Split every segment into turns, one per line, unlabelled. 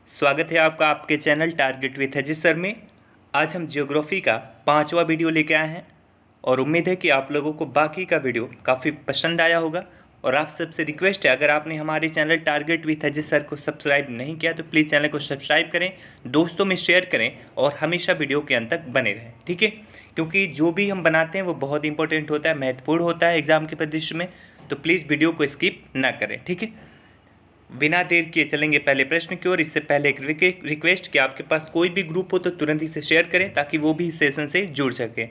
स्वागत है आपका आपके channel target with Ajay sir में। आज हम ज्योग्राफी का 5वां वीडियो लेके आए हैं और उम्मीद है कि आप लोगों को बाकी का वीडियो काफ़ी पसंद आया होगा। और आप सबसे रिक्वेस्ट है, अगर आपने हमारे channel target with Ajay sir को सब्सक्राइब नहीं किया तो प्लीज़ चैनल को सब्सक्राइब करें, दोस्तों में शेयर करें और हमेशा वीडियो के अंत तक बने रहें, ठीक है। क्योंकि जो भी हम बनाते हैं वो बहुत इंपॉर्टेंट होता है, महत्वपूर्ण होता है एग्जाम के परिदृश्य में, तो प्लीज़ वीडियो को स्किप ना करें, ठीक है। बिना देर किए चलेंगे पहले प्रश्न की ओर। इससे पहले एक रिक्वेस्ट कि आपके पास कोई भी ग्रुप हो तो तुरंत इसे शेयर करें ताकि वो भी इस सेशन से जुड़ सके,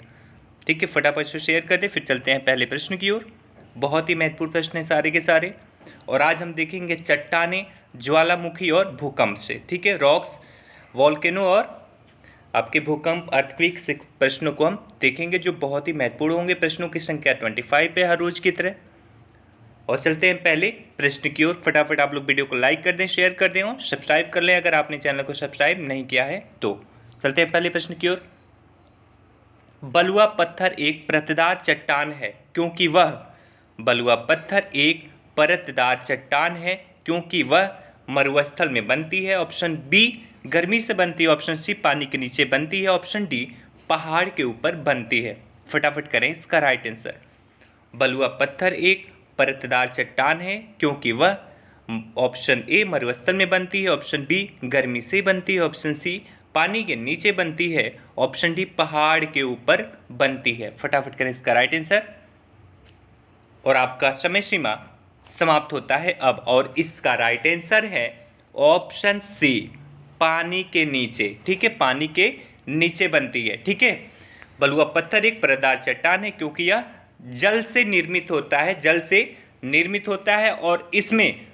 ठीक है। फटाफट से शेयर कर दें। फिर चलते हैं पहले प्रश्न की ओर। बहुत ही महत्वपूर्ण प्रश्न है सारे के सारे, और आज हम देखेंगे चट्टाने, ज्वालामुखी और भूकंप से, ठीक है। रॉक्स, वॉल्केनो और आपके भूकंप, अर्थक्वेक से प्रश्नों को हम देखेंगे जो बहुत ही महत्वपूर्ण होंगे। प्रश्नों की संख्या 25 है हर रोज की तरह। और चलते हैं पहले प्रश्न की ओर। फटाफट आप लोग वीडियो को लाइक कर दें, शेयर कर दें और सब्सक्राइब कर लें अगर आपने चैनल को सब्सक्राइब नहीं किया है तो। चलते हैं पहले प्रश्न की ओर। बलुआ पत्थर एक परतदार चट्टान है क्योंकि वह बलुआ पत्थर एक परतदार चट्टान है क्योंकि वह मरुस्थल में बनती है। ऑप्शन बी गर्मी से बनती है, ऑप्शन सी पानी के नीचे बनती है, ऑप्शन डी पहाड़ के ऊपर बनती है। फटाफट करें इसका राइट आंसर। बलुआ पत्थर एक परतदार चट्टान है क्योंकि वह ऑप्शन ए मरुस्थल में बनती है, ऑप्शन बी गर्मी से बनती है, ऑप्शन सी पानी के नीचे बनती है, ऑप्शन डी पहाड़ के ऊपर बनती है। फटाफट करें इसका राइट आंसर। और आपका समय सीमा समाप्त होता है अब, और इसका राइट आंसर है ऑप्शन सी पानी के नीचे, ठीक है। पानी के नीचे बनती है, ठीक है। बलुआ पत्थर एक परतदार चट्टान है क्योंकि यह जल से निर्मित होता है, जल से निर्मित होता है, और इसमें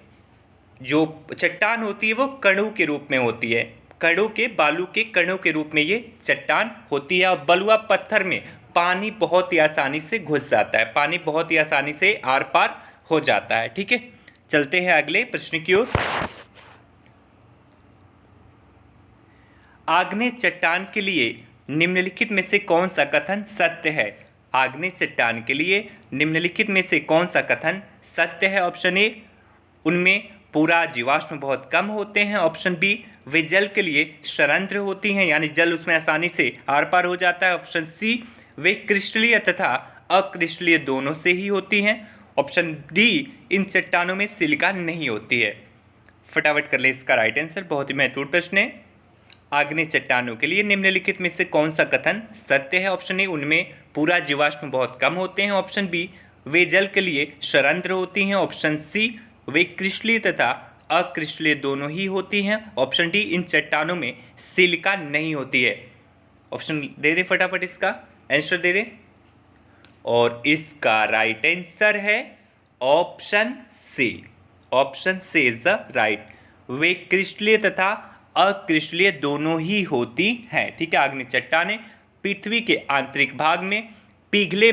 जो चट्टान होती है वो कणों के रूप में होती है, कणों के, बालू के कणों के रूप में ये चट्टान होती है। और बलुआ पत्थर में पानी बहुत ही आसानी से घुस जाता है, पानी बहुत ही आसानी से आर पार हो जाता है, ठीक है। चलते हैं अगले प्रश्न की ओर। आग्नेय चट्टान के लिए निम्नलिखित में से कौन सा कथन सत्य है? आग्नेय चट्टान के लिए निम्नलिखित में से कौन सा कथन सत्य है? ऑप्शन ए उनमें पूरा जीवाश्म बहुत कम होते हैं, ऑप्शन बी वे जल के लिए सरंध्र होती हैं यानी जल उसमें आसानी से आर पार हो जाता है, ऑप्शन सी वे क्रिस्टलीय तथा अक्रिस्टलीय दोनों से ही होती हैं, ऑप्शन डी इन चट्टानों में सिलिका नहीं होती है। फटाफट कर ले इसका राइट आंसर। बहुत ही महत्वपूर्ण प्रश्न है। आग्नेय चट्टानों के लिए निम्नलिखित में से कौन सा कथन सत्य है? ऑप्शन ए उनमें पूरा जीवाश्म बहुत कम होते हैं, ऑप्शन बी वे जल के लिए सरंध्र होती हैं, ऑप्शन सी वे क्रिस्टलीय तथा अक्रिस्टलीय दोनों ही होती हैं, ऑप्शन डी इन चट्टानों में सिलिका नहीं होती है। ऑप्शन दे दे, फटाफट इसका आंसर दे दे। और इसका राइट आंसर है option C. Option C is the right. वे क्रिस्टलीय तथा अक्रिस्टलीय दोनों ही होती हैं, ठीक है। आग्नेय चट्टानें पृथ्वी के आंतरिक भाग में पिघले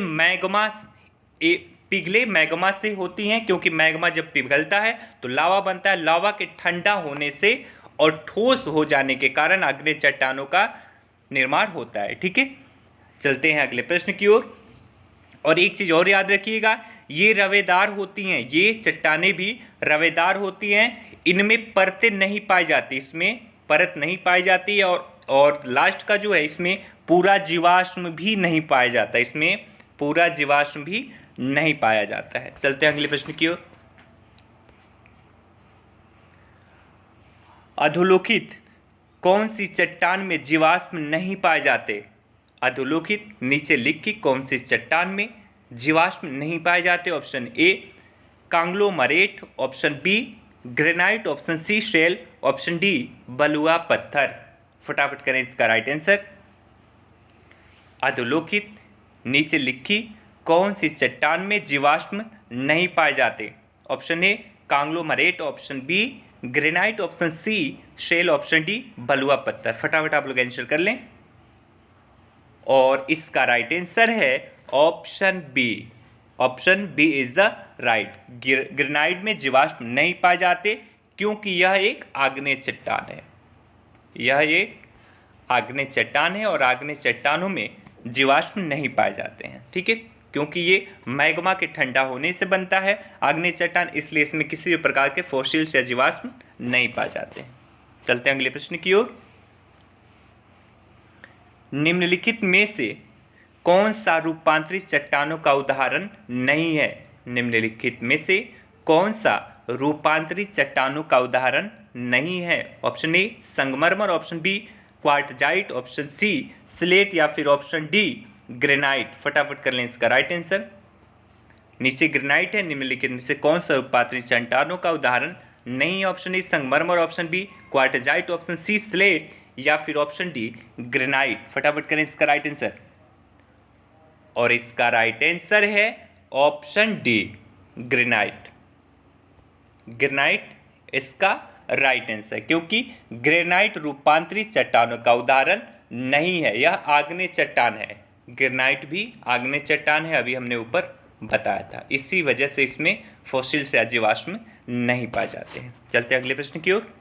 मैग्मा से होती हैं क्योंकि मैग्मा जब पिघलता है तो लावा बनता है। लावा के ठंडा होने से और ठोस हो जाने के कारण आग्नेय चट्टानों का निर्माण होता है, ठीक है। चलते हैं अगले प्रश्न की ओर। और एक चीज और याद रखिएगा, ये रवेदार होती हैं, ये चट्टानें भी रवेदार होती हैं, इनमें परतें नहीं पाई जाती, इसमें परत नहीं पाई जाती है। और लास्ट का जो है इसमें पूरा जीवाश्म भी नहीं पाया जाता, इसमें पूरा जीवाश्म भी नहीं पाया जाता है। चलते हैं अगले प्रश्न की ओर। अधोलोकित कौन सी चट्टान में जीवाश्म नहीं पाए जाते? अधोलोकित नीचे लिखी कौन सी चट्टान में जीवाश्म नहीं पाए जाते? Option A conglomerate, option B granite, option C shale, option D बलुआ पत्थर। फटाफट करें इसका राइट आंसर। अधोलोकित नीचे लिखी कौन सी चट्टान में जीवाश्म नहीं पाए जाते? Option A conglomerate, option B granite, option C shale, option D बलुआ पत्थर। फटाफट आप लोग आंसर कर लें। और इसका राइट आंसर है option B. Option B is the right. Granite में जीवाश्म नहीं पाए जाते क्योंकि यह एक आग्नेय चट्टान है, यह एक आग्नेय चट्टान है और आग्नेय चट्टानों में जीवाश्म नहीं पाए जाते हैं, ठीक है। क्योंकि ये मैग्मा के ठंडा होने से बनता है आग्नेय चट्टान, इसलिए इसमें किसी भी प्रकार के फॉसिल्स या जीवाश्म नहीं पाए जाते हैं। चलते हैं अगले प्रश्न की ओर। निम्नलिखित में से कौन सा रूपांतरित चट्टानों का उदाहरण नहीं है? निम्नलिखित में से कौन सा रूपांतरित चट्टानों का उदाहरण नहीं है? ऑप्शन ए संगमरमर, option B quartzite, option C slate या फिर ऑप्शन डी ग्रेनाइट। फटाफट कर लें इसका राइट आंसर। नीचे ग्रेनाइट है, निम्नलिखित में से कौन सा रूपांतरित चट्टानों का उदाहरण नहीं है? ऑप्शन ए संगमरमर, option B quartzite, option C slate या फिर ऑप्शन डी ग्रेनाइट। फटाफट करें इसका राइट आंसर। और इसका राइट आंसर है ऑप्शन डी ग्रेनाइट। ग्रेनाइट इसका राइट आंसर, क्योंकि ग्रेनाइट रूपांतरित चट्टानों का उदाहरण नहीं है, यह आग्नेय चट्टान है। ग्रेनाइट भी आग्नेय चट्टान है, अभी हमने ऊपर बताया था, इसी वजह से इसमें फॉसिल्स या जीवाश्म नहीं पाए जाते हैं। चलते हैं अगले प्रश्न की ओर।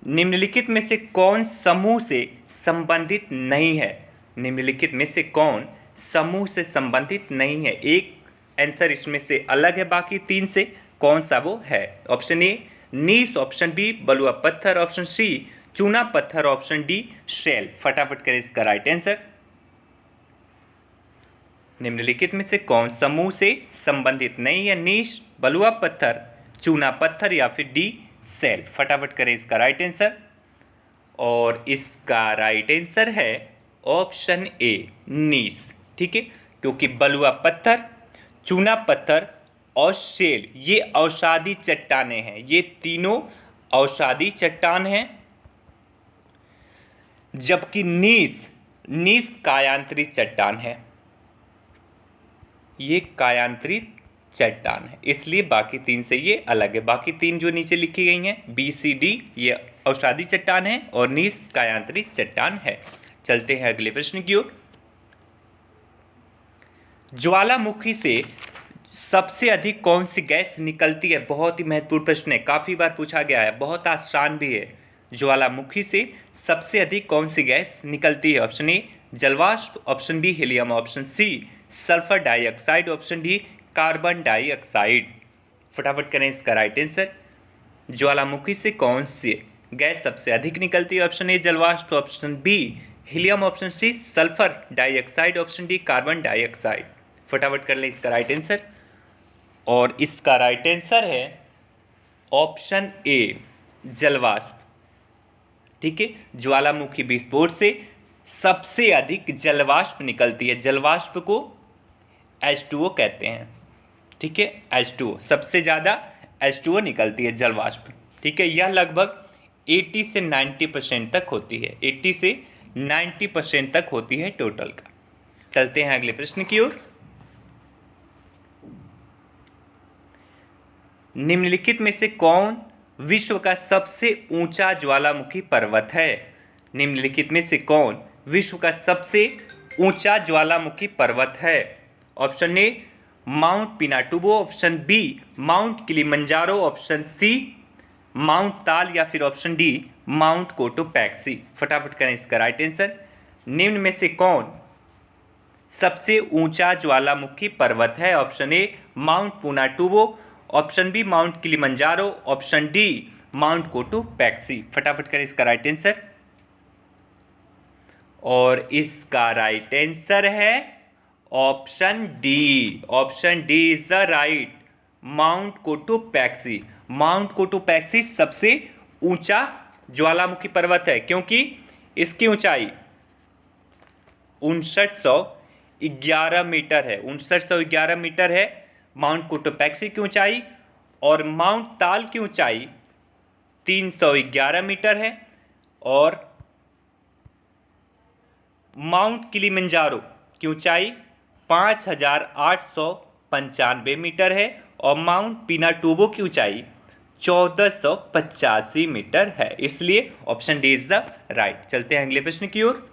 निम्नलिखित में से कौन समूह से संबंधित नहीं है? निम्नलिखित में से कौन समूह से संबंधित नहीं है? एक आंसर इसमें से अलग है बाकी तीन से, कौन सा वो है? Option A gneiss, option B बलुआ पत्थर, ऑप्शन सी चूना पत्थर, ऑप्शन डी शेल। फटाफट करें इसका राइट आंसर। निम्नलिखित में से कौन समूह से संबंधित नहीं है? नीस, बलुआ पत्थर, चूना पत्थर या फिर डी सेल। फटाफट करें इसका राइट आंसर। और इसका राइट आंसर है ऑप्शन ए नीस। ठीक है, क्योंकि बलुआ पत्थर, चूना पत्थर और शेल ये औषधि चट्टानें हैं, ये तीनों औषधि चट्टान हैं, जबकि नीस नीस कायांतरित चट्टान है, ये कायांतरित चट्टान है, इसलिए बाकी तीन से ये अलग है। बाकी तीन जो नीचे लिखी गई हैं बी सी डी ये औषधि चट्टान है और नीस कायांतरित चट्टान है। चलते हैं अगले प्रश्न की ओर। ज्वालामुखी से सबसे अधिक कौन सी गैस निकलती है? बहुत ही महत्वपूर्ण प्रश्न है, काफी बार पूछा गया है, बहुत आसान भी है। ज्वालामुखी से सबसे अधिक कौन सी गैस निकलती है? ऑप्शन ए जलवाष्प, option B helium, option C sulphur dioxide, option D carbon dioxide. फटाफट करें इसका राइट आंसर। ज्वालामुखी से कौन सी गैस सबसे अधिक निकलती है? ऑप्शन ए जलवाष्प, option B helium, option C sulphur dioxide, option D carbon dioxide. फटाफट कर लें इसका राइट आंसर। और इसका राइट आंसर है ऑप्शन ए जलवाष्प। ठीक है, ज्वालामुखी विस्फोट से सबसे अधिक जलवाष्प निकलती है, जलवाष्प को H2O कहते हैं। ठीक है, H2O सबसे ज़्यादा H2O निकलती है जलवाष्प। ठीक है, यह लगभग 80 से 90% तक होती है, 80 से 90% तक होती है टोटल का। चलते हैं अगले प्रश्न की ओर। निम्नलिखित में से कौन विश्व का सबसे ऊंचा ज्वालामुखी पर्वत है? निम्नलिखित में से कौन विश्व का सबसे ऊंचा ज्वालामुखी पर्वत है? Option A Mount Pinatubo, option B Mount Kilimanjaro, option C Mount Taal या फिर ऑप्शन डी माउंट कोटोपैक्सी। फटाफट करें इसका राइट आंसर। निम्न में से कौन सबसे ऊंचा ज्वालामुखी पर्वत है? Option A Mount Pinatubo, option B Mount Kilimanjaro, option D Mount Cotopaxi. फटाफट करें इसका राइट आंसर। और इसका राइट आंसर है option D. Option D is the right, Mount Cotopaxi. Mount Cotopaxi सबसे ऊंचा ज्वालामुखी पर्वत है, क्योंकि इसकी ऊंचाई 5911 मीटर है। 5911 मीटर है माउंट कोटोपैक्सी की ऊंचाई, और माउंट ताल की ऊंचाई 311 मीटर है, और माउंट किलिमंजारो की ऊंचाई 5895 मीटर है, और माउंट पिनाटुबो की ऊंचाई 1485 मीटर है, इसलिए option D is the right. चलते हैं अगले प्रश्न की ओर।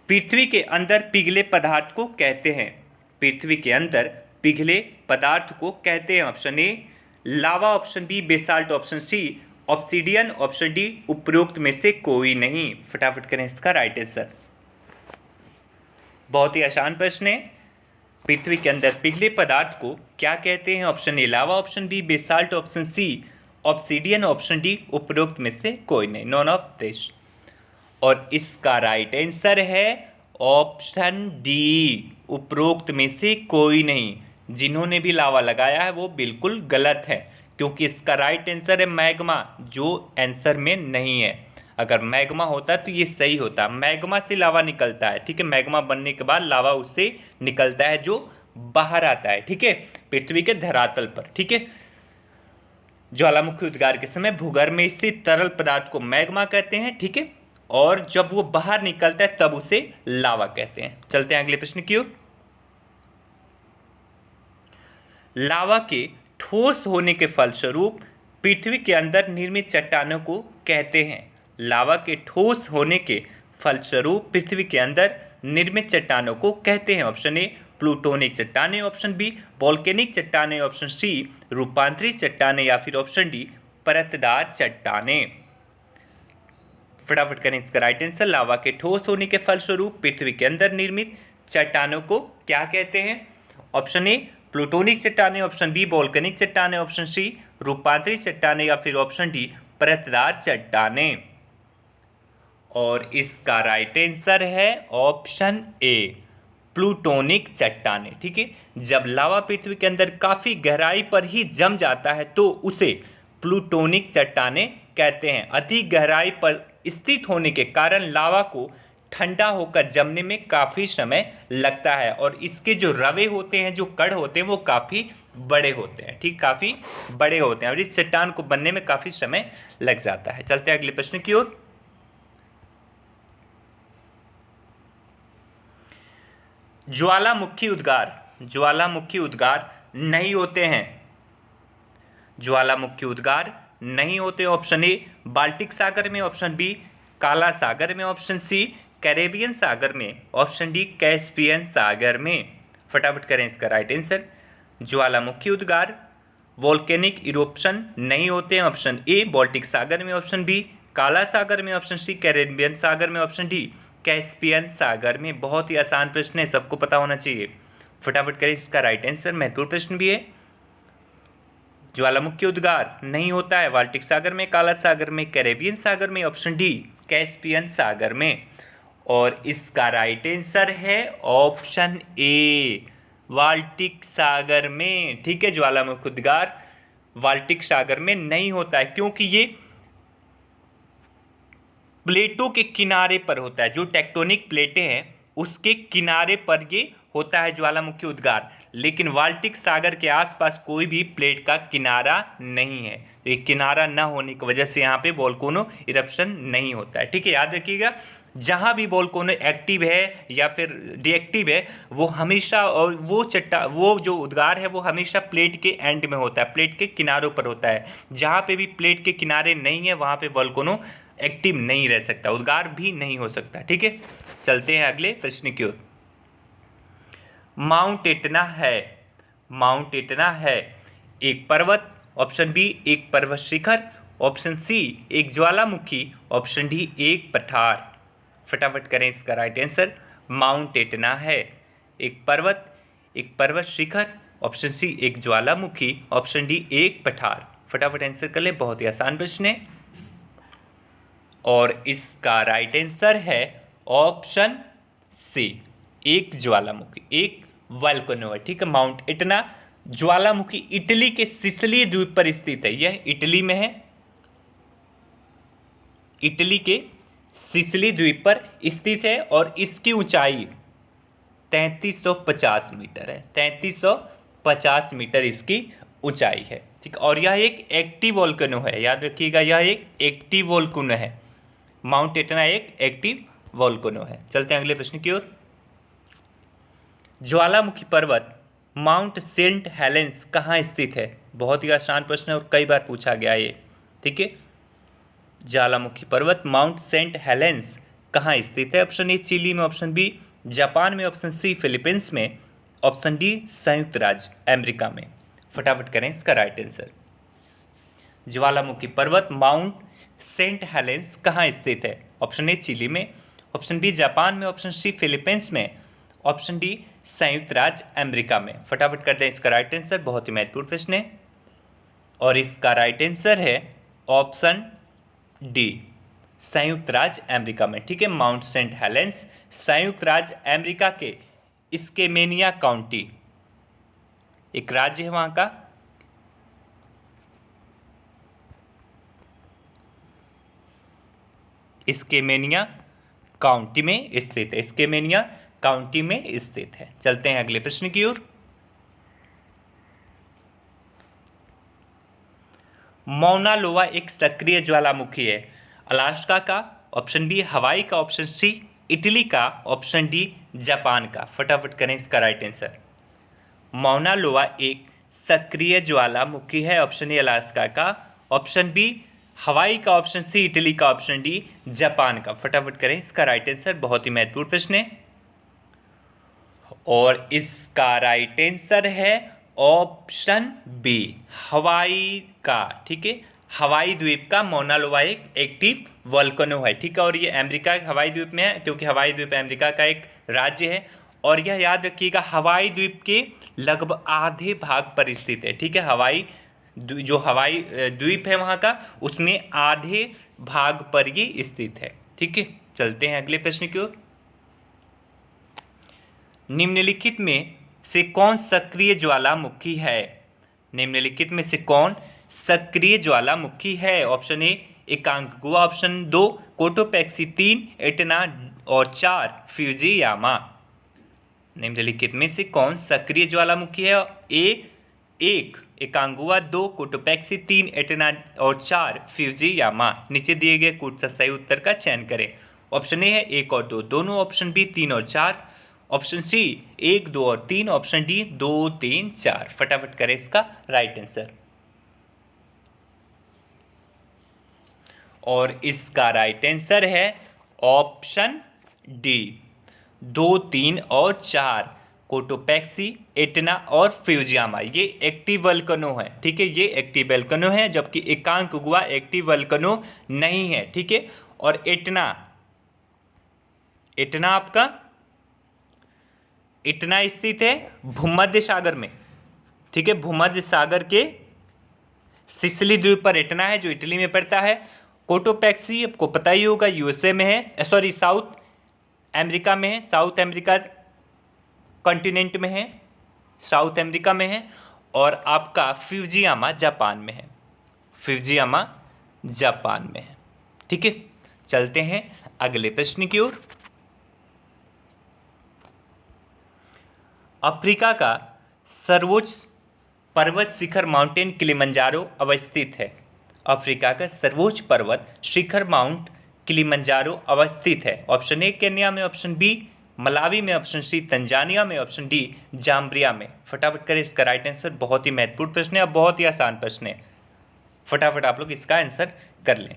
पृथ्वी के अंदर पिघले पदार्थ को कहते हैं? पृथ्वी के अंदर पिघले पदार्थ को कहते हैं? Option A lava, option B basalt, option C obsidian, option D उपरोक्त में से कोई नहीं। फटाफट करें इसका राइट आंसर। बहुत ही आसान प्रश्न है। पृथ्वी के अंदर पिघले पदार्थ को क्या कहते हैं? Option A lava, option B basalt, option C obsidian, option D उपरोक्त में से कोई नहीं, नॉन ऑफ दिस। और इसका राइट आंसर है ऑप्शन डी, उपरोक्त में से कोई नहीं। जिन्होंने भी लावा लगाया है वो बिल्कुल गलत है, क्योंकि इसका राइट आंसर है मैग्मा, जो आंसर में नहीं है। अगर मैग्मा होता तो ये सही होता। मैग्मा से लावा निकलता है, ठीक है, मैग्मा बनने के बाद लावा उससे निकलता है जो बाहर आता है, ठीक है, पृथ्वी के धरातल पर, ठीक है। ज्वालामुखी उद्गार के समय भूगर्भ में स्थित तरल पदार्थ को मैग्मा कहते हैं, ठीक है, और जब वो बाहर निकलता है तब उसे लावा कहते हैं। चलते हैं अगले प्रश्न की ओर। लावा के ठोस होने के फलस्वरूप पृथ्वी के अंदर निर्मित चट्टानों को कहते हैं। लावा के ठोस होने के फलस्वरूप पृथ्वी के अंदर निर्मित चट्टानों को कहते हैं। ऑप्शन ए प्लूटोनिक चट्टानें, ऑप्शन बी वोल्केनिक चट्टानें, ऑप्शन सी रूपांतरित चट्टानें, या फिर ऑप्शन डी परतदार चट्टानें। फटाफट करें इसका राइट आंसर। लावा के ठोस होने के फलस्वरूप पृथ्वी के अंदर निर्मित चट्टानों को क्या कहते हैं? ऑप्शन ए प्लूटोनिक चट्टानें, ऑप्शन बी वोल्केनिक चट्टानें, ऑप्शन सी रूपांतरित चट्टानें, या फिर ऑप्शन डी परतदार चट्टानें। और इसका राइट आंसर है ऑप्शन ए प्लूटोनिक चट्टानें, ठीक है। जब लावा पृथ्वी के अंदर काफी गहराई पर ही जम जाता है तो उसे प्लूटोनिक चट्टानें कहते हैं। अधिक गहराई पर स्थित होने के कारण लावा को ठंडा होकर जमने में काफी समय लगता है, और इसके जो रवे होते हैं, जो कण होते हैं, वो काफी बड़े होते हैं, ठीक, काफी बड़े होते हैं, और इस चट्टान को बनने में काफी समय लग जाता है। चलते हैं अगले प्रश्न की ओर। ज्वालामुखी उद्गार नहीं होते हैं। ज्वालामुखी उद्गार नहीं होते। ऑप्शन ए बाल्टिक सागर में, ऑप्शन बी काला सागर में, ऑप्शन सी कैरेबियन सागर में, ऑप्शन डी कैस्पियन सागर में। फटाफट करें इसका राइट आंसर। ज्वालामुखी उद्गार वोल्केनिक इरोप्शन नहीं होते हैं। ऑप्शन ए बाल्टिक सागर में, ऑप्शन बी काला सागर में, ऑप्शन सी कैरेबियन सागर में, ऑप्शन डी कैस्पियन सागर में। बहुत ही आसान प्रश्न है, सबको पता होना चाहिए। फटाफट करें इसका राइट आंसर। महत्वपूर्ण प्रश्न भी है। ज्वालामुखी उद्गार नहीं होता है बाल्टिक सागर में, काला सागर में, कैरेबियन सागर में, ऑप्शन डी कैस्पियन सागर में। और इसका राइट आंसर है ऑप्शन ए बाल्टिक सागर में, ठीक है। ज्वालामुखी उद्गार बाल्टिक सागर में नहीं होता है, क्योंकि ये प्लेटों के किनारे पर होता है। जो टेक्टोनिक प्लेटें हैं उसके किनारे पर ये होता है ज्वालामुखी उद्गार, लेकिन बाल्टिक सागर के आसपास कोई भी प्लेट का किनारा नहीं है। तो ये किनारा न होने की वजह से यहाँ पे वोल्केनो इरप्शन नहीं होता है, ठीक है। याद रखिएगा, जहाँ भी वोल्केनो एक्टिव है या फिर डिएक्टिव है, वो हमेशा, और वो जो उद्गार है वो हमेशा प्लेट के एंड में होता है, प्लेट के किनारों पर होता है। जहाँ पे भी प्लेट के किनारे नहीं है वहाँ पे वोल्केनो एक्टिव नहीं रह सकता, उद्गार भी नहीं हो सकता, ठीक है। चलते हैं अगले प्रश्न की ओर। माउंट एटना है एक पर्वत, ऑप्शन बी एक पर्वत शिखर, ऑप्शन सी एक ज्वालामुखी, ऑप्शन डी एक पठार। फटाफट करें इसका राइट आंसर। माउंट एटना है एक पर्वत शिखर, ऑप्शन सी एक ज्वालामुखी, ऑप्शन डी एक पठार। फटाफट आंसर कर ले, बहुत ही आसान प्रश्न है। और इसका राइट आंसर है ऑप्शन सी एक ज्वालामुखी, एक वोल्केनो है, ठीक है। माउंट एटना ज्वालामुखी इटली के सिसिली द्वीप पर स्थित है। यह इटली में है, इटली के सिसिली द्वीप पर स्थित है, और इसकी ऊंचाई 3350 मीटर है। 3350 मीटर इसकी ऊंचाई है, ठीक। और यह एक एक्टिव वोल्केनो है, याद रखिएगा, यह एक एक्टिव वोल्केनो है। माउंट एटना एक एक्टिव वोल्केनो है। चलते हैं अगले प्रश्न की ओर। ज्वालामुखी पर्वत माउंट सेंट हेलेंस कहाँ स्थित है? बहुत ही आसान प्रश्न है और कई बार पूछा गया ये, ठीक है। ज्वालामुखी पर्वत माउंट सेंट हेलेंस कहाँ स्थित है? ऑप्शन ए चिली में, ऑप्शन बी जापान में, ऑप्शन सी फिलीपींस में, ऑप्शन डी संयुक्त राज्य अमेरिका में। फटाफट करें इसका राइट आंसर। ज्वालामुखी पर्वत माउंट सेंट हेलेंस कहाँ स्थित है? ऑप्शन ए चिली में, ऑप्शन बी जापान में, ऑप्शन सी फिलीपींस में, ऑप्शन डी संयुक्त राज्य अमेरिका में। फटाफट कर दें इसका राइट आंसर, बहुत ही महत्वपूर्ण प्रश्न है। और इसका राइट आंसर है ऑप्शन डी, संयुक्त राज्य अमेरिका में। ठीक है, माउंट सेंट हेलेंस संयुक्त राज्य अमेरिका के स्केमेनिया काउंटी एक राज्य है वहां का। स्केमेनिया काउंटी में स्थित है, स्केमेनिया काउंटी में स्थित है। चलते हैं अगले प्रश्न की ओर। मौना लोआ एक सक्रिय ज्वालामुखी है। अलास्का का, ऑप्शन बी हवाई का, ऑप्शन सी इटली का, ऑप्शन डी जापान का। फटाफट करें इसका राइट आंसर। मौना लोआ एक सक्रिय ज्वालामुखी है, ऑप्शन ए अलास्का का, ऑप्शन बी हवाई का, ऑप्शन सी इटली का, ऑप्शन डी जापान का। फटाफट करें इसका राइट आंसर। बहुत ही महत्वपूर्ण प्रश्न है और इसका राइट आंसर है ऑप्शन बी, हवाई का। ठीक है, हवाई द्वीप का मौना लोआ एक एक्टिव वोल्केनो है। ठीक है, और ये अमेरिका के हवाई द्वीप में है, क्योंकि हवाई द्वीप अमेरिका का एक राज्य है। और यह याद रखिएगा हवाई द्वीप के लगभग आधे भाग पर स्थित है। ठीक है, जो हवाई द्वीप है वहां का, उसमें आधे भाग पर ये स्थित है। ठीक है, चलते हैं अगले प्रश्न की ओर। निम्नलिखित में से कौन सक्रिय ज्वालामुखी है? निम्नलिखित में से कौन सक्रिय ज्वालामुखी है? Option A Aconcagua, option 2 Cotopaxi, 3 Etna और 4 फ्यूजियामा। निम्नलिखित में से कौन सक्रिय ज्वालामुखी है? ए 1 एकांगुआ, 2 कोटोपैक्सी, 3 एटना और 4 फ्यूजियामा। नीचे दिए गए कूट से सही उत्तर का चयन करें। ऑप्शन ए है 1 और 2 दोनों, ऑप्शन बी 3 और 4, ऑप्शन सी 1 2 और 3, ऑप्शन डी 2 3 4। फटाफट करें इसका राइट आंसर। और इसका राइट आंसर है ऑप्शन डी 2 3 और 4, कोटोपैक्सी, एटना और फ्यूजियामा। ये एक्टिव वोल्केनो है। ठीक है, ये एक्टिव वोल्केनो है, जबकि एकांकगुआ एक्टिव वोल्केनो नहीं है। ठीक है, और एटना आपका इतना स्थित है भूमध्य सागर में। ठीक है, भूमध्य सागर के सिसिली द्वीप पर एटना है, जो इटली में पड़ता है। कोटोपैक्सी आपको पता ही होगा यूएसए में है, सॉरी साउथ अमेरिका में है, साउथ अमेरिका कॉन्टिनेंट में है, साउथ अमेरिका में है। और आपका फ्यूजियामा जापान में है, फ्यूजियामा जापान में है। ठीक है, चलते हैं अगले प्रश्न की ओर। अफ्रीका का सर्वोच्च पर्वत शिखर माउंटेन किलिमंजारो अवस्थित है। अफ्रीका का सर्वोच्च पर्वत शिखर माउंट किलिमंजारो अवस्थित है। ऑप्शन ए केन्या में, ऑप्शन बी मलावी में, ऑप्शन सी तंजानिया में, ऑप्शन डी जाम्बिया में। फटाफट करें इसका राइट आंसर। बहुत ही महत्वपूर्ण प्रश्न है और बहुत ही आसान प्रश्न है। फटाफट आप लोग इसका आंसर कर लें।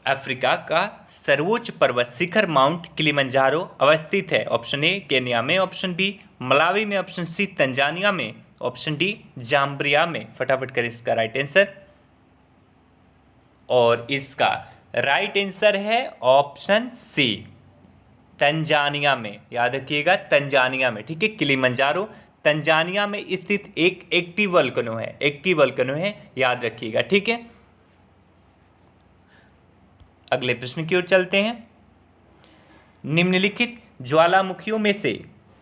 अफ्रीका का सर्वोच्च पर्वत शिखर माउंट किलिमंजारो अवस्थित है। ऑप्शन ए केन्या में, ऑप्शन बी मलावी में, ऑप्शन सी तंजानिया में, ऑप्शन डी जाम्बिया में। फटाफट करें इसका राइट आंसर। और इसका राइट आंसर है ऑप्शन सी तंजानिया में। याद रखिएगा तंजानिया में। ठीक है, किलिमंजारो तंजानिया में स्थित एक एक्टिव वोल्केनो है, एक्टिव वोल्केनो है, याद रखिएगा। ठीक है, अगले प्रश्न की ओर चलते हैं। निम्नलिखित ज्वालामुखियों में से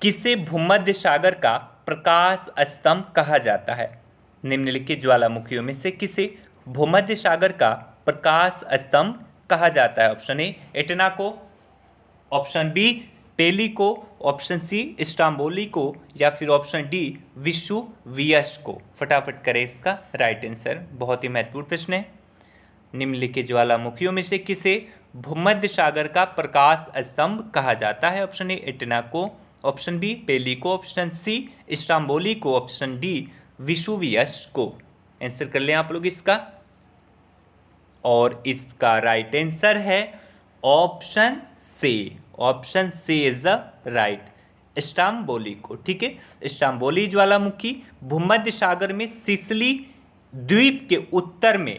किसे भूमध्य सागर का प्रकाश स्तंभ कहा जाता है? निम्नलिखित ज्वालामुखियों में से किसे भूमध्य सागर का प्रकाश स्तंभ कहा जाता है? ऑप्शन ए एटना को, ऑप्शन बी पेली को, ऑप्शन सी स्ट्राम्बोली को, या फिर ऑप्शन डी विसुवियस को। फटाफट करें इसका राइट आंसर। बहुत ही महत्वपूर्ण प्रश्न है। निम्नलिखित ज्वालामुखियों में से किसे भूमध्य सागर का प्रकाश स्तंभ कहा जाता है? ऑप्शन ए एटना को, ऑप्शन बी पेली को, ऑप्शन सी स्ट्राम्बोली को, ऑप्शन डी विसुवियस को। आंसर कर लें आप लोग इसका। और इसका राइट आंसर है option C, option C is the right, Stromboli को। ठीक है, स्ट्राम्बोली ज्वालामुखी भूमध्य सागर में सिसिली द्वीप के उत्तर में,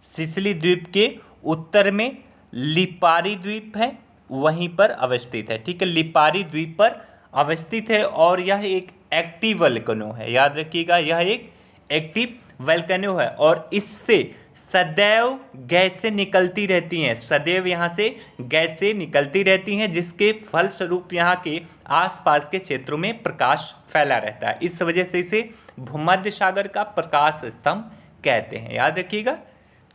सिसिली द्वीप के उत्तर में लिपारी द्वीप है, वहीं पर अवस्थित है। ठीक है, लिपारी द्वीप पर अवस्थित है और यह एक एक्टिव वोल्केनो है। याद रखिएगा यह एक एक्टिव वल्केनो है और इससे सदैव गैसें निकलती रहती हैं, सदैव यहाँ से गैसें निकलती रहती हैं, जिसके फलस्वरूप यहाँ के आसपास के क्षेत्रों में प्रकाश फैला रहता है। इस वजह से इसे भूमध्य सागर का प्रकाश स्तंभ कहते हैं, याद रखिएगा।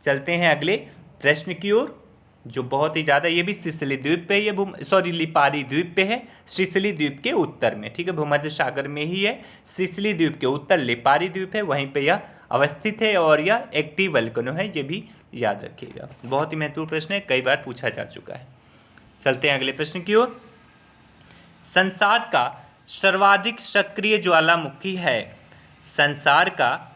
चलते हैं अगले प्रश्न की ओर, जो बहुत ही ज़्यादा, ये भी सिसिली द्वीप पे, ये लिपारी द्वीप पे है, सिसिली द्वीप के उत्तर में, ठीक है, भूमध्य सागर में ही है। सिसिली द्वीप के उत्तर लिपारी द्वीप है, वहीं पे यह अवस्थित है और यह एक्टिव वल्केनो है, ये भी याद रखिएगा। बहुत ही महत्वपूर्ण प्रश्न है, कई बार पूछा जा चुका है। चलते हैं अगले प्रश्न की ओर। संसार का सर्वाधिक सक्रिय ज्वालामुखी है, संसार का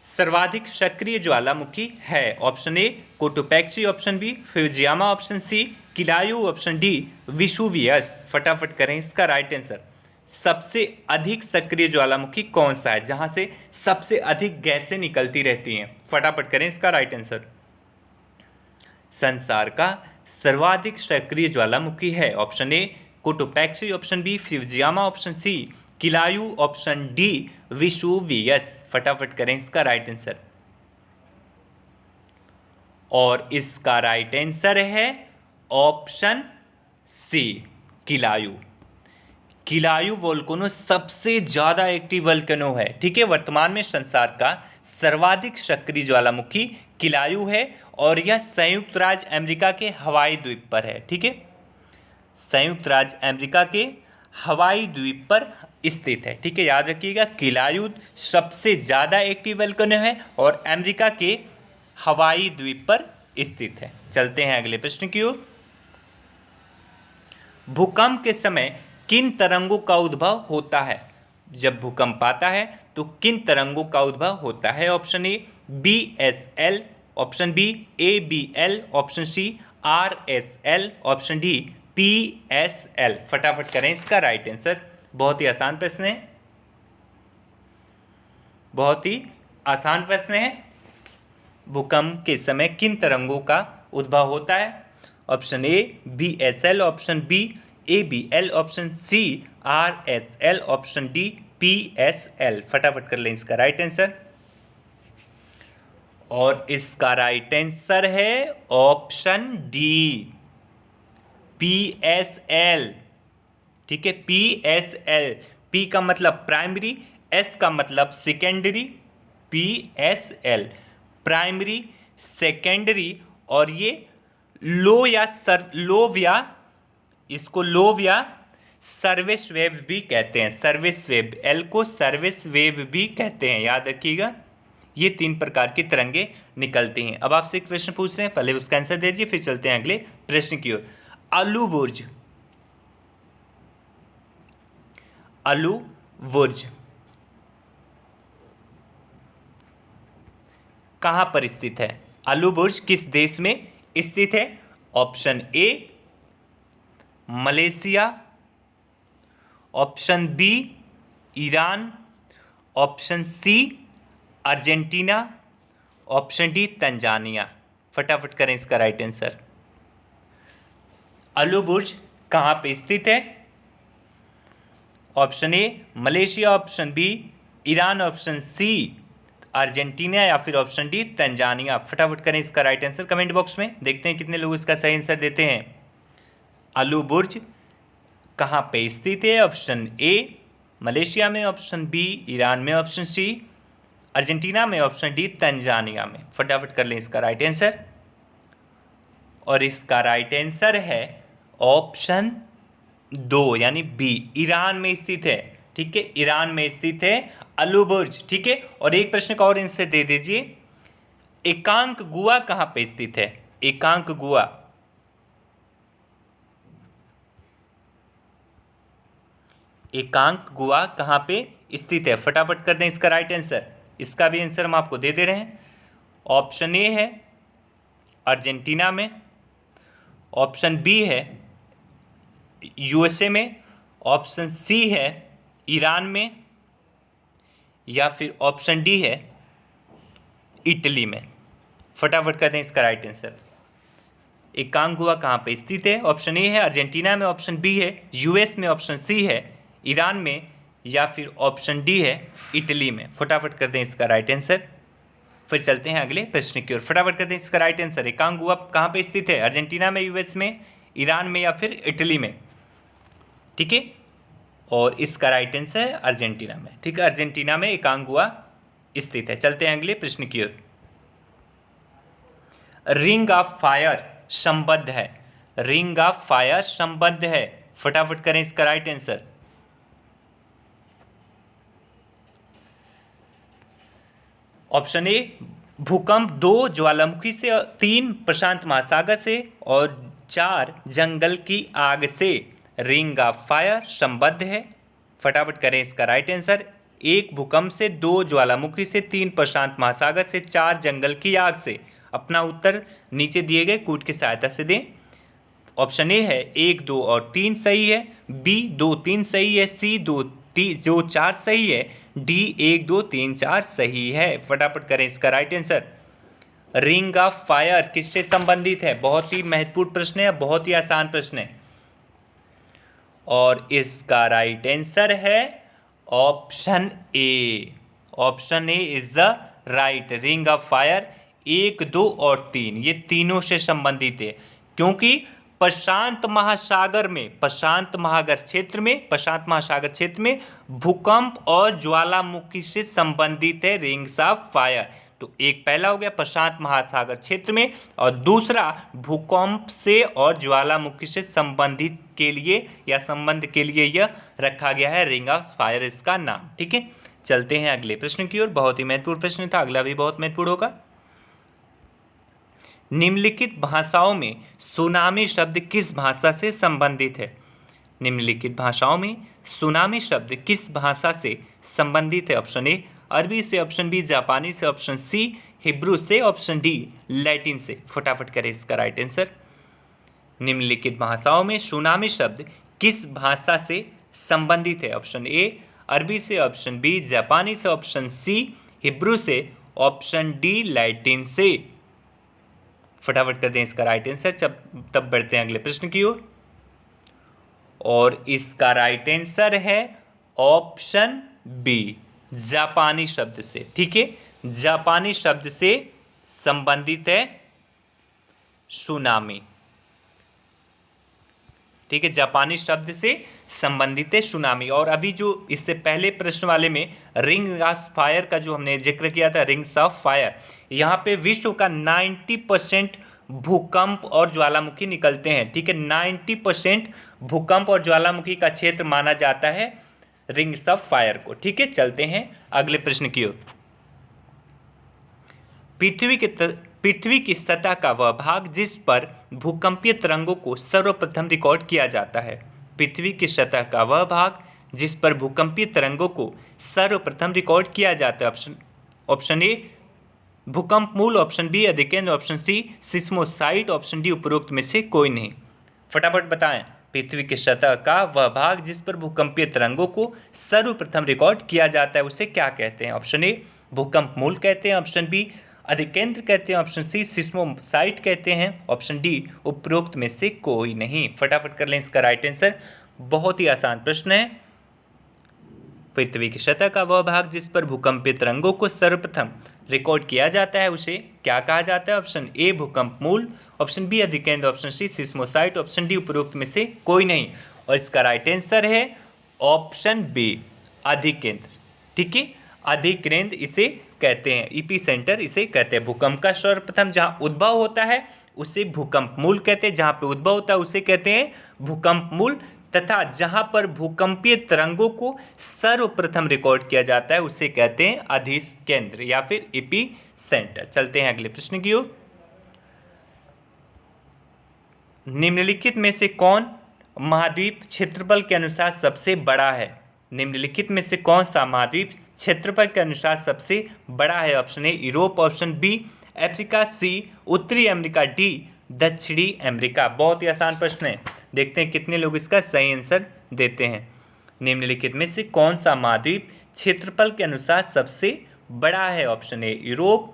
सर्वाधिक सक्रिय ज्वालामुखी है। Option A Cotopaxi, option B Fujiyama, option C Kilauea, option D Vesuvius. फटाफट करें इसका राइट आंसर। सबसे अधिक सक्रिय ज्वालामुखी कौन सा है जहां से सबसे अधिक गैसें निकलती रहती हैं? फटाफट करें इसका राइट आंसर। संसार का सर्वाधिक सक्रिय ज्वालामुखी है, option A Cotopaxi, option B Fujiyama, option C Kilauea, option D Vesuvius. फटाफट करें इसका राइट आंसर। और इसका राइट आंसर है option C Kilauea. Kilauea volcano सबसे ज्यादा एक्टिव वोल्केनो है, ठीक है। वर्तमान में संसार का सर्वाधिक सक्रिय ज्वालामुखी किलायू है और यह संयुक्त राज्य अमेरिका के हवाई द्वीप पर है, ठीक है। संयुक्त राज्य अमेरिका के हवाई द्वीप पर स्थित है, ठीक है, याद रखिएगा। किलायू सबसे ज्यादा एक्टिव वोल्केनो है और अमेरिका के हवाई द्वीप पर स्थित है। चलते हैं अगले प्रश्न की ओर। भूकंप के समय किन तरंगों का उद्भव होता है? जब भूकंप आता है तो किन तरंगों का उद्भव होता है? Option A BSL, option B ABL, option C RSL, option D PSL। फटाफट करें इसका राइट आंसर। बहुत ही आसान प्रश्न है, बहुत ही आसान प्रश्न है। भूकंप के समय किन तरंगों का उद्भव होता है? Option A BSL, option B ABL, option C RSL, option D PSL। फटाफट कर लें इसका राइट आंसर। और इसका राइट आंसर है ऑप्शन डी PSL, ठीक है। PSL, P का मतलब प्राइमरी, S का मतलब सेकेंडरी, PSL प्राइमरी, सेकेंडरी। और ये लोव या इसको लोव या सर्विस वेव भी कहते हैं। सर्विस वेव, L को सर्विस वेव भी कहते हैं, याद रखिएगा। ये 3 प्रकार की तरंगे निकलती हैं। अब आपसे एक प्रश्न पूछ रहे हैं, पहले उसका आंसर दे दीजिए, फिर चलते हैं अगले प्रश्न की ओर। आलू बुर्ज कहां पर स्थित है? आलू बुर्ज किस देश में स्थित है? Option A Malaysia, option B Iran, option C Argentina, option D Tanzania. फटाफट करें इसका राइट आंसर। आलू बुर्ज कहां पे स्थित है? Option A Malaysia, option B Iran, option C Argentina या फिर ऑप्शन डी तंजानिया। फटाफट करें इसका राइट आंसर कमेंट बॉक्स में, देखते हैं कितने लोग इसका सही आंसर देते हैं। आलू बुर्ज कहां पे स्थित है? ऑप्शन ए मलेशिया में, ऑप्शन बी ईरान में, ऑप्शन सी अर्जेंटीना में, ऑप्शन डी तंजानिया में। फटाफट कर लें इसका राइट आंसर। और इसका राइट आंसर है ऑप्शन 2 यानी बी, ईरान में स्थित है, ठीक है। ईरान में स्थित है आलू बुर्ज, ठीक है। और एक प्रश्न का और आंसर दे दीजिए, एकांक गुआ कहां पे स्थित है? एकांक गुआ, एकांक गुआ कहां पे स्थित है? फटाफट कर दें इसका राइट आंसर। इसका भी आंसर हम आपको दे दे रहे हैं। ऑप्शन ए है अर्जेंटीना में, ऑप्शन बी है USA में, ऑप्शन सी है ईरान में, या फिर ऑप्शन डी है इटली में। फटाफट कर दें इसका राइट आंसर। एकांक गुआ कहां पे स्थित है? ऑप्शन ए है अर्जेंटीना में, ऑप्शन बी है US में, ऑप्शन सी है ईरान में, या फिर ऑप्शन डी है इटली में। फटाफट कर दें इसका राइट आंसर। फिर चलते हैं अगले प्रश्न की ओर। फटाफट कर दें इसका राइट आंसर। एकांगुआ कहाँ पे स्थित है? अर्जेंटीना में, यूएस में, ईरान में या फिर इटली में? ठीक है, और इसका राइट आंसर है अर्जेंटीना में। ठीक है, अर्जेंटीना में एकांगुआ स्थित है। चलते हैं अगले प्रश्न की ओर। रिंग ऑफ फायर संबद्ध है। रिंग ऑफ फायर संबद्ध है। फटाफट करें इसका राइट आंसर। ऑप्शन ए भूकंप, 2 ज्वालामुखी से, 3 प्रशांत महासागर से और 4 जंगल की आग से रिंग ऑफ फायर संबद्ध है। फटाफट करें इसका राइट आंसर। 1 भूकंप से, 2 ज्वालामुखी से, 3 प्रशांत महासागर से, 4 जंगल की आग से। अपना उत्तर नीचे दिए गए कोड की सहायता से दें। ऑप्शन ए है 1, 2 और 3 सही है, बी 2, 3 सही है, सी 2, 4 सही है, डी 1, 2, 3, 4 सही है। फटाफट करें इसका right answer. Ring of fire किससे संबंधित है? बहुत ही महत्वपूर्ण प्रश्न है, बहुत ही आसान प्रश्न है, और इसका राइट आंसर है option A. Option A is the right. Ring of fire 1, 2 और 3 ये तीनों से संबंधित है, क्योंकि प्रशांत महासागर क्षेत्र में भूकंप और ज्वालामुखी से संबंधित है रिंग्स ऑफ फायर। तो एक पहला हो गया प्रशांत महासागर क्षेत्र में, और दूसरा भूकंप से और ज्वालामुखी से संबंधित के लिए या संबंध के लिए यह रखा गया है रिंग ऑफ फायर इसका नाम। ठीक है, चलते हैं अगले प्रश्न की ओर। बहुत ही महत्वपूर्ण प्रश्न था, अगला भी बहुत महत्वपूर्ण होगा। निम्नलिखित भाषाओं में सुनामी शब्द किस भाषा से संबंधित है? निम्नलिखित भाषाओं में सुनामी शब्द किस भाषा से संबंधित है? ऑप्शन ए अरबी से, ऑप्शन बी जापानी से, ऑप्शन सी हिब्रू से, ऑप्शन डी लैटिन से। फटाफट करें इसका राइट आंसर। निम्नलिखित भाषाओं में सुनामी शब्द किस भाषा से संबंधित है? ऑप्शन ए अरबी से, ऑप्शन बी जापानी से, ऑप्शन सी हिब्रू से, ऑप्शन डी लैटिन से। फटाफट कर दें इसका राइट आंसर। तब बढ़ते हैं अगले प्रश्न की ओर, और इसका राइट आंसर है ऑप्शन बी जापानी शब्द से। ठीक है, जापानी शब्द से संबंधित है सुनामी। ठीक है, जापानी शब्द से संबंधित है सुनामी। और अभी जो इससे पहले प्रश्न वाले में रिंग ऑफ फायर का जो हमने जिक्र किया था, रिंग्स ऑफ फायर, यहाँ पे विश्व का 90% भूकंप और ज्वालामुखी निकलते हैं। ठीक है, 90% भूकंप और ज्वालामुखी का क्षेत्र माना जाता है रिंग्स ऑफ फायर को। ठीक है, चलते हैं अगले प्रश्न की ओर। पृथ्वी की सतह का वह भाग जिस पर भूकंपीय तरंगों को सर्वप्रथम रिकॉर्ड किया जाता है। पृथ्वी की सतह का वह भाग जिस पर भूकंपीय तरंगों को सर्वप्रथम रिकॉर्ड किया जाता है। ऑप्शन ए भूकंप मूल, ऑप्शन बी अधिकेंद्र, ऑप्शन सी सिस्मोसाइट, ऑप्शन डी उपरोक्त में से कोई नहीं। फटाफट बताएं। पृथ्वी की सतह का वह भाग जिस पर भूकंपीय तरंगों को सर्वप्रथम रिकॉर्ड किया जाता है उसे क्या कहते हैं? ऑप्शन ए भूकंप मूल कहते हैं, ऑप्शन बी अधिकेंद्र कहते हैं, ऑप्शन सी सिस्मोसाइट कहते हैं, ऑप्शन डी उपरोक्त में से कोई नहीं। फटाफट कर लें इसका राइट आंसर। बहुत ही आसान प्रश्न है। पृथ्वी की सतह का वह भाग जिस पर भूकंपीय तरंगों को सर्वप्रथम रिकॉर्ड किया जाता है उसे क्या कहा जाता है? ऑप्शन ए भूकंप मूल, ऑप्शन बी अधिकेंद्र, ऑप्शन सी सिस्मोसाइट, ऑप्शन डी उपरोक्त में से कोई नहीं। और इसका राइट आंसर है ऑप्शन बी अधिकेंद्र। ठीक है, अधिकेंद्र इसे कहते हैं, ईपी सेंटर इसे कहते हैं। भूकंप का सर्वप्रथम जहां उद्भव होता है उसे भूकंप मूल कहते हैं, जहां पे उद्भव होता है उसे कहते हैं भूकंप मूल, तथा जहां पर भूकंपीय तरंगों को सर्वप्रथम रिकॉर्ड किया जाता है उसे कहते हैं अधिकेंद्र या फिर ईपी सेंटर। चलते हैं अगले प्रश्न की ओर। निम्नलिखित में से कौन महाद्वीप क्षेत्रफल के अनुसार सबसे बड़ा है? निम्नलिखित में से कौन सा महाद्वीप क्षेत्रफल के अनुसार सबसे बड़ा है? Option A Europe, option B Africa, C उत्तरी अमेरिका, डी दक्षिणी अमेरिका। बहुत ही आसान प्रश्न है, देखते हैं कितने लोग इसका सही आंसर देते हैं। निम्नलिखित में से कौन सा महाद्वीप क्षेत्रफल के अनुसार सबसे बड़ा है? Option A Europe,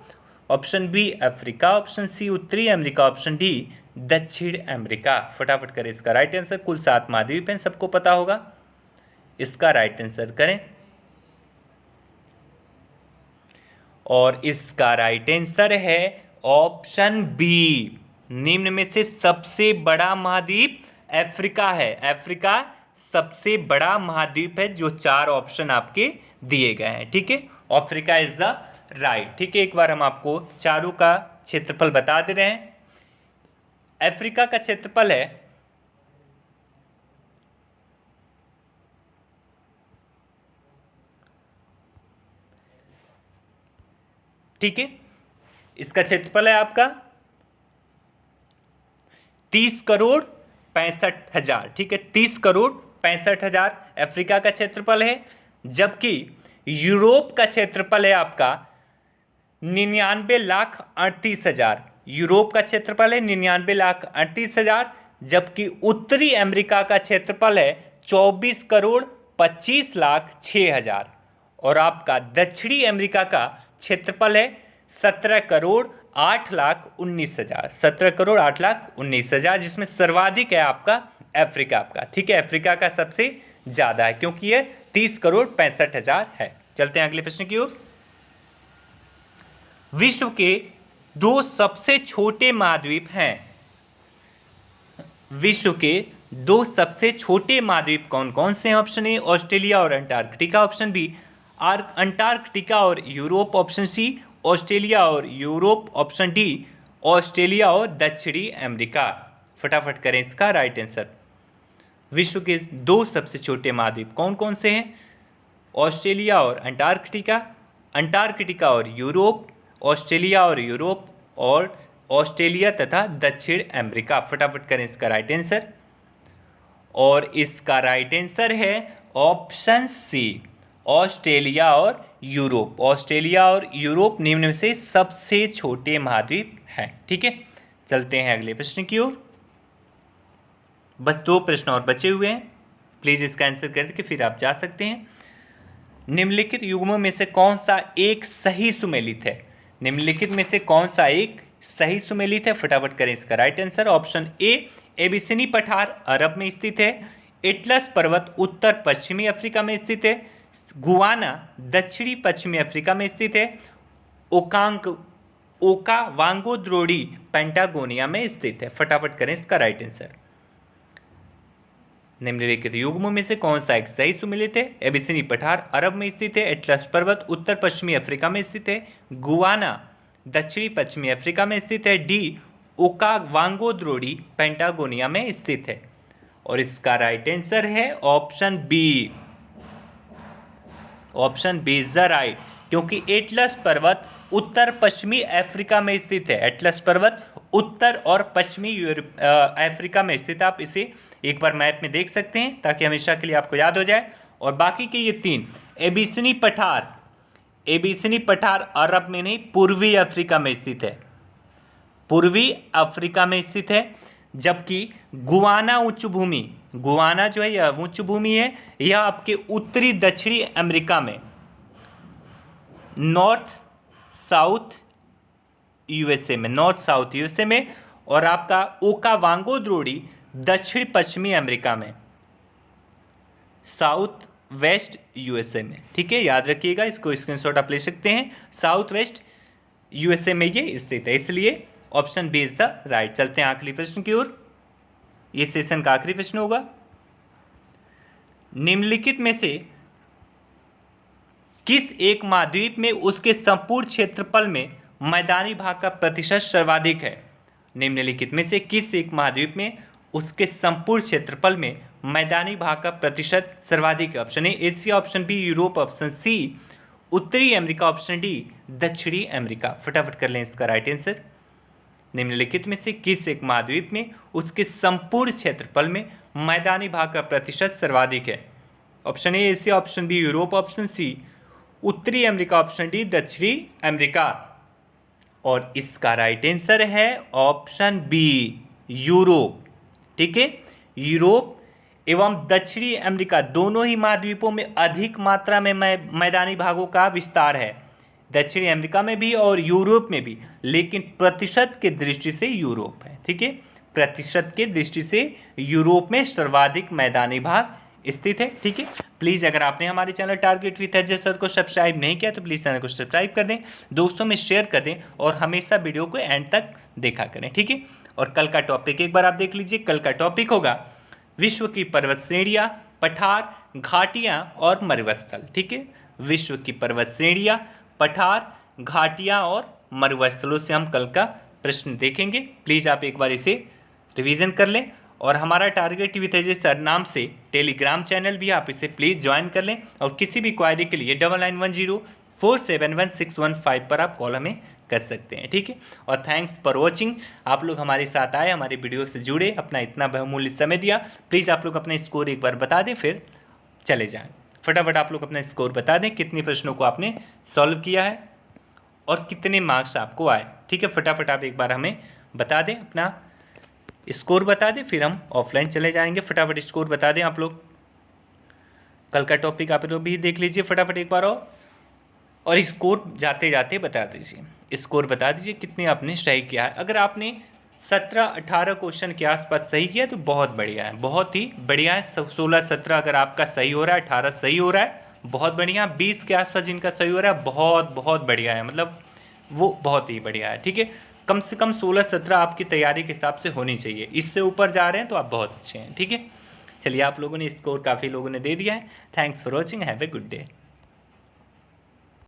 option B Africa, option C उत्तरी अमेरिका, ऑप्शन डी दक्षिण अमेरिका। फटाफट करें इसका राइट आंसर। कुल 7 महाद्वीप हैं, सबको पता होगा। इसका राइट आंसर करें। और इसका राइट आंसर है ऑप्शन बी। निम्न में से सबसे बड़ा महाद्वीप अफ्रीका है। अफ्रीका सबसे बड़ा महाद्वीप है, जो 4 ऑप्शन आपके दिए गए हैं। ठीक है, अफ्रीका इज द राइट। ठीक है, एक बार हम आपको चारों का क्षेत्रफल बता दे रहे हैं। अफ्रीका का क्षेत्रफल है ठीक है, इसका क्षेत्रफल है आपका 30,65,00,000। ठीक है, 30,65,00,000 अफ्रीका का क्षेत्रफल है, जबकि यूरोप का क्षेत्रफल है आपका 99,38,000। यूरोप का क्षेत्रफल है 99,38,000, जबकि उत्तरी अमेरिका का क्षेत्रफल है 24,25,06,000 और आपका दक्षिणी अमेरिका का क्षेत्रफल है 17,08,19,000। 17,08,19,000, जिसमें सर्वाधिक है आपका अफ्रीका आपका। ठीक है, अफ्रीका का सबसे ज्यादा है, क्योंकि यह 30,65,00,000 है। चलते हैं अगले प्रश्न की ओर। विश्व के 2 सबसे छोटे महाद्वीप हैं। विश्व के 2 सबसे छोटे महाद्वीप कौन कौन से हैं? ऑप्शन ए ऑस्ट्रेलिया और अंटार्कटिका, ऑप्शन बी अंटार्कटिका और यूरोप, ऑप्शन सी ऑस्ट्रेलिया और यूरोप, ऑप्शन डी ऑस्ट्रेलिया और दक्षिणी अमेरिका। फटाफट करें इसका राइट आंसर। विश्व के 2 सबसे छोटे महाद्वीप कौन कौन से हैं? ऑस्ट्रेलिया और अंटार्कटिका, अंटार्कटिका और यूरोप, ऑस्ट्रेलिया और यूरोप, और ऑस्ट्रेलिया तथा दक्षिण अमेरिका। फटाफट करें इसका राइट आंसर। और इसका राइट आंसर है ऑप्शन सी ऑस्ट्रेलिया और यूरोप। ऑस्ट्रेलिया और यूरोप निम्न में से सबसे छोटे महाद्वीप हैं। ठीक है, चलते हैं अगले प्रश्न की ओर। बस 2 प्रश्न और बचे हुए हैं, प्लीज इसका आंसर कर के फिर आप जा सकते हैं। निम्नलिखित युग्मों में से कौन सा एक सही सुमेलित है? निम्नलिखित में से कौन सा एक सही सुमेलित है? फटाफट करें इसका राइट आंसर। ऑप्शन ए एबिसिनी पठार अरब में स्थित है, एटलस पर्वत उत्तर पश्चिमी अफ्रीका में स्थित है, गुआना दक्षिणी पश्चिमी अफ्रीका में स्थित है, ओकावांगो द्रोड़ी पेंटागोनिया में स्थित है। फटाफट करें इसका राइट आंसर। निम्नलिखित युग्मों में से कौन सा एक सही सुमेलित है? एबिसिनी पठार अरब में स्थित है, एटलस पर्वत उत्तर पश्चिमी अफ्रीका में स्थित है, गुआना दक्षिणी पश्चिमी अफ्रीका में स्थित है, डी ओकावांगो द्रोड़ी पेंटागोनिया में स्थित है। और इसका राइट आंसर है option B. Option B is the right, क्योंकि एटलस पर्वत उत्तर पश्चिमी अफ्रीका में स्थित है। एटलस पर्वत उत्तर और पश्चिमी अफ्रीका में स्थित है। आप इसे एक बार मैप में देख सकते हैं ताकि हमेशा के लिए आपको याद हो जाए। और बाकी के ये 3 एबिसिनी पठार अरब में नहीं, पूर्वी अफ्रीका में स्थित है। पूर्वी अफ्रीका में स्थित है, जबकि गुआना उच्च भूमि, गुआना जो है यह उच्च भूमि है, यह आपके उत्तरी दक्षिणी अमेरिका में, नॉर्थ साउथ यूएसए में, नॉर्थ साउथ यूएसए में, और आपका ओकावांगो द्रोड़ी दक्षिण पश्चिमी अमेरिका में, साउथ वेस्ट यूएसए में। ठीक है, याद रखिएगा, इसको स्क्रीनशॉट आप ले सकते हैं। साउथ वेस्ट यूएसए में ये स्थित है, इसलिए option B is the right. चलते हैं आखिरी प्रश्न की ओर। ये सेशन का आखिरी प्रश्न होगा। निम्नलिखित में से किस एक महाद्वीप में उसके संपूर्ण क्षेत्रफल में मैदानी भाग का प्रतिशत सर्वाधिक है? निम्नलिखित में से किस एक महाद्वीप में उसके संपूर्ण क्षेत्रफल में मैदानी भाग का प्रतिशत सर्वाधिक है? Option A Asia, option B Europe, option C उत्तरी अमेरिका, ऑप्शन डी दक्षिणी अमेरिका। फटाफट कर लें इसका राइट आंसर। निम्नलिखित में से किस एक महाद्वीप में उसके संपूर्ण क्षेत्रफल में मैदानी भाग का प्रतिशत सर्वाधिक है? Option A Asia, option B Europe, option C उत्तरी अमेरिका, ऑप्शन डी दक्षिणी अमेरिका। और इसका राइट आंसर है ऑप्शन बी यूरोप। ठीक है, यूरोप एवं दक्षिणी अमेरिका दोनों ही महाद्वीपों में अधिक मात्रा में मैदानी भागों का विस्तार है, दक्षिणी अमेरिका में भी और यूरोप में भी, लेकिन प्रतिशत के दृष्टि से यूरोप है। ठीक है, प्रतिशत के दृष्टि से यूरोप में सर्वाधिक मैदानी भाग स्थित है। ठीक है, प्लीज़ अगर आपने हमारे channel target with Ajay sir को सब्सक्राइब नहीं किया तो प्लीज़ चैनल को सब्सक्राइब कर दें, दोस्तों में शेयर कर दें और हमेशा वीडियो को एंड तक देखा करें। ठीक है, और कल का टॉपिक एक बार आप देख लीजिए। कल का टॉपिक होगा विश्व की पर्वत श्रेणियाँ, पठार, घाटियाँ और मरुस्थल। ठीक है, विश्व की पर्वत श्रेणियाँ, पठार, घाटियाँ और मरुस्थलों से हम कल का प्रश्न देखेंगे। प्लीज़ आप एक बार इसे रिवीजन कर लें और हमारा टारगेट विथ अजय सर नाम से टेलीग्राम चैनल भी आप इसे प्लीज़ ज्वाइन कर लें और किसी भी क्वायरी के लिए 9910471615 पर आप कॉल हमें कर सकते हैं। ठीक है, और थैंक्स फॉर वॉचिंग। आप लोग हमारे साथ आए, हमारे वीडियो से जुड़े, अपना इतना बहुमूल्य समय दिया। प्लीज़ आप लोग अपना स्कोर एक बार बता दें फिर चले जाएं। फटाफट आप लोग अपना स्कोर बता दें, कितने प्रश्नों को आपने सॉल्व किया है और कितने मार्क्स आपको आए। ठीक है, फटाफट आप एक बार हमें बता दें, अपना स्कोर बता दें, फिर हम ऑफलाइन चले जाएंगे। फटाफट स्कोर बता दें आप लोग। कल का टॉपिक आप लोग भी देख लीजिए फटाफट एक बार और स्कोर जाते जाते बता दीजिए। स्कोर बता दीजिए कितने आपने सही किया है। अगर आपने 17-18 क्वेश्चन के आसपास सही किया तो बहुत बढ़िया है, बहुत ही बढ़िया है। 16-17 अगर आपका सही हो रहा है, 18 सही हो रहा है, बहुत बढ़िया। 20 के आसपास जिनका सही हो रहा है, बहुत बहुत बढ़िया है, मतलब वो बहुत ही बढ़िया है। ठीक है, कम से कम 16-17 आपकी तैयारी के हिसाब से होनी चाहिए। इससे ऊपर जा रहे हैं तो आप बहुत अच्छे हैं। ठीक है, चलिए आप लोगों ने स्कोर काफ़ी लोगों ने दे दिया है। Thanks for watching, have a good day.